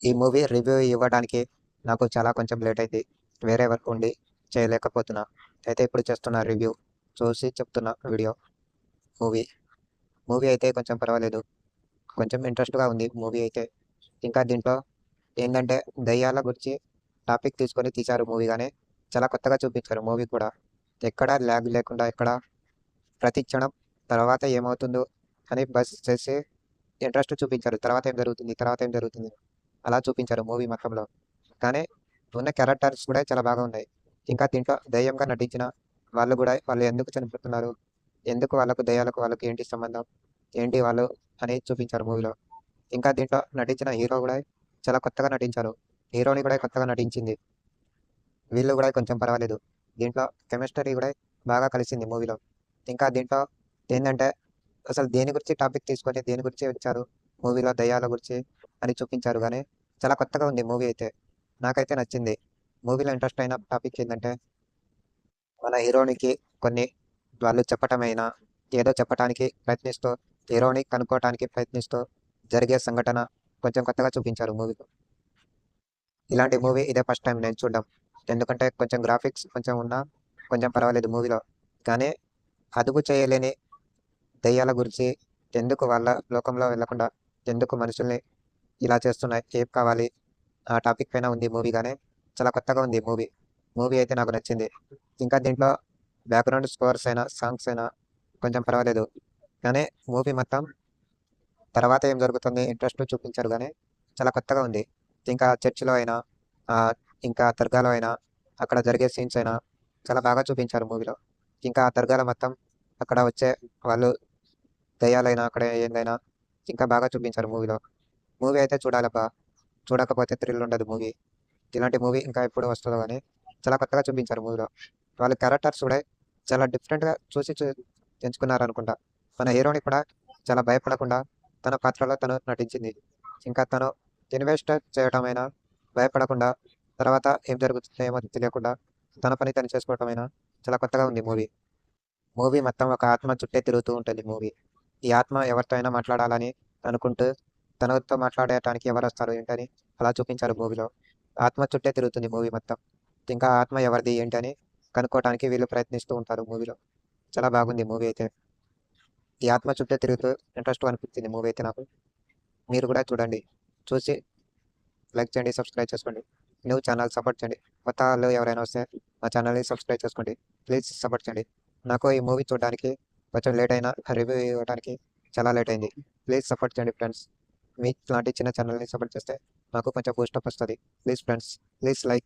ఈ movie review ఇవ్వడానికి నాకు చాలా కొంచెం లేట్ అయింది. వేరే వర్క్ ఉండి చేయలేకపోతున్నా. అయితే ఇప్పుడు చేస్తున్న రివ్యూ చూసి చెప్తున్న వీడియో. మూవీ మూవీ అయితే కొంచెం పర్వాలేదు. కొంచెం ఇంట్రెస్ట్‌గా ఉంది మూవీ అయితే. ఇంకా దీంట్లో ఏందంటే దెయ్యాల గురించి టాపిక్ తీసుకొని తీశారు మూవీ గాని, చాలా కొత్తగా చూపించారు మూవీ కూడా. ఎక్కడ ల్యాగ్ లేకుండా ప్రతి క్షణం తర్వాత ఏమవుతుందో అని బస్ చేసి ఇంట్రెస్ట్ చూపించారు. తర్వాత ఏం జరుగుతుంది? తర్వాత ఏం జరుగుతుంది? అలా చూపించారు మూవీ మొత్తంలో. కానీ ఉన్న క్యారెక్టర్స్ కూడా చాలా బాగా ఉన్నాయి. ఇంకా దీంట్లో దెయ్యంగా నటించిన వాళ్ళు ఎందుకు చనిపోతున్నారు? ఎందుకు వాళ్ళకి ఏంటి సంబంధం? ఏంటి వాళ్ళు అని చూపించారు మూవీలో. ఇంకా దీంట్లో నటించిన హీరో కూడా చాలా కొత్తగా నటించారు. హీరోయిన్ కూడా కొత్తగా నటించింది. వీళ్ళు కూడా కొంచెం పర్వాలేదు. దీంట్లో కెమిస్ట్రీ కూడా బాగా కలిసింది మూవీలో. ఇంకా దీంట్లో ఏందంటే అసలు దేని గురించి టాపిక్ తీసుకొని దేని గురించి వచ్చారు మూవీలో దయ్యాల గురించి అని చూపించారు కానీ చాలా కొత్తగా ఉంది మూవీ అయితే. నాకైతే నచ్చింది. మూవీలో ఇంట్రెస్ట్ అయిన టాపిక్ ఏంటంటే మన హీరోనికి కొన్ని వాళ్ళు చెప్పటమైనా ఏదో చెప్పటానికి ప్రయత్నిస్తూ హీరోని కనుక్కోవటానికి ప్రయత్నిస్తూ జరిగే సంఘటన కొంచెం కొత్తగా చూపించారు మూవీలో. ఇలాంటి మూవీ ఇదే ఫస్ట్ టైం నేను చూడడం. ఎందుకంటే కొంచెం గ్రాఫిక్స్ కొంచెం ఉన్నా కొంచెం పర్వాలేదు మూవీలో. కానీ అదుపు చేయలేని దెయ్యాల గురించి ఎందుకు వాళ్ళ లోకంలో వెళ్ళకుండా ఎందుకు మనుషుల్ని ఇలా చేస్తున్నాయి? ఏం కావాలి? ఆ టాపిక్ పైన ఉంది మూవీ గానీ చాలా కొత్తగా ఉంది మూవీ. మూవీ అయితే నాకు నచ్చింది. ఇంకా దీంట్లో బ్యాక్‌గ్రౌండ్ స్కోర్స్ అయినా, సాంగ్స్ అయినా కొంచెం పర్వాలేదు. కానీ మూవీ మొత్తం తర్వాత ఏం జరుగుతుంది ఇంట్రెస్ట్ చూపించారు గానీ చాలా కొత్తగా ఉంది. ఇంకా చర్చ్‌లో అయినా ఆహ్, ఇంకా దర్గాలో అయినా అక్కడ జరిగే సీన్స్ అయినా చాలా బాగా చూపించారు మూవీలో. ఇంకా ఆ దర్గాలో మొత్తం అక్కడ వచ్చే వాళ్ళు దెయ్యాలైనా అక్కడ ఏందైనా ఇంకా బాగా చూపించారు మూవీలో. మూవీ అయితే చూడాలబ్బా! చూడకపోతే థ్రిల్ ఉండదు మూవీ. ఇలాంటి మూవీ ఇంకా ఎప్పుడు వస్తదో గానీ చాలా కొత్తగా చూపించారు మూవీలో. వాళ్ళ క్యారెక్టర్స్ కూడా చాలా డిఫరెంట్‌గా చూసి ఎంచుకున్నారనుకుంటా. మన హీరోయిన్ కూడా చాలా భయపడకుండా తన పాత్రలో తను నటించింది. ఇంకా తను ఇన్వెస్ట్ చేయటమైనా భయపడకుండా తర్వాత ఏం జరుగుతుందో ఏమో తెలియకుండా తన పని తను చేసుకోవటమైనా చాలా కొత్తగా ఉంది మూవీ. మూవీ మొత్తం ఒక ఆత్మ చుట్టే తిరుగుతూ ఉంటుంది మూవీ. ఈ ఆత్మ ఎవరితో అయినా మాట్లాడాలని అనుకుంటూ తనతో మాట్లాడటానికి ఎవరొస్తారు ఏంటని అలా చూపించారు మూవీలో. ఆత్మ చుట్టే తిరుగుతుంది మూవీ మొత్తం. ఇంకా ఆత్మ ఎవరిది ఏంటి అని కనుక్కోవటానికి వీళ్ళు ప్రయత్నిస్తూ ఉంటారు మూవీలో. చాలా బాగుంది మూవీ అయితే. ఈ ఆత్మ చుట్టే తిరుగుతూ ఇంట్రెస్ట్‌గా అనిపించింది మూవీ అయితే నాకు. మీరు కూడా చూడండి. చూసి లైక్ చేయండి, సబ్స్క్రైబ్ చేసుకోండి. న్యూ ఛానల్ సపోర్ట్ చేయండి. కొత్త వాళ్ళు ఎవరైనా వస్తే మా ఛానల్‌ని సబ్స్క్రైబ్ చేసుకోండి. ప్లీజ్ సపోర్ట్ చేయండి. నాకు ఈ మూవీ చూడడానికి కొంచెం లేట్ అయినా రివ్యూ ఇవ్వడానికి చాలా లేట్ అయింది. ప్లీజ్ సపోర్ట్ చేయండి ఫ్రెండ్స్. మీలాంటి చిన్న ఛానల్‌ని సపోర్ట్ చేస్తే మాకు కొంచెం బూస్టప్ వస్తది. Please friends, please like.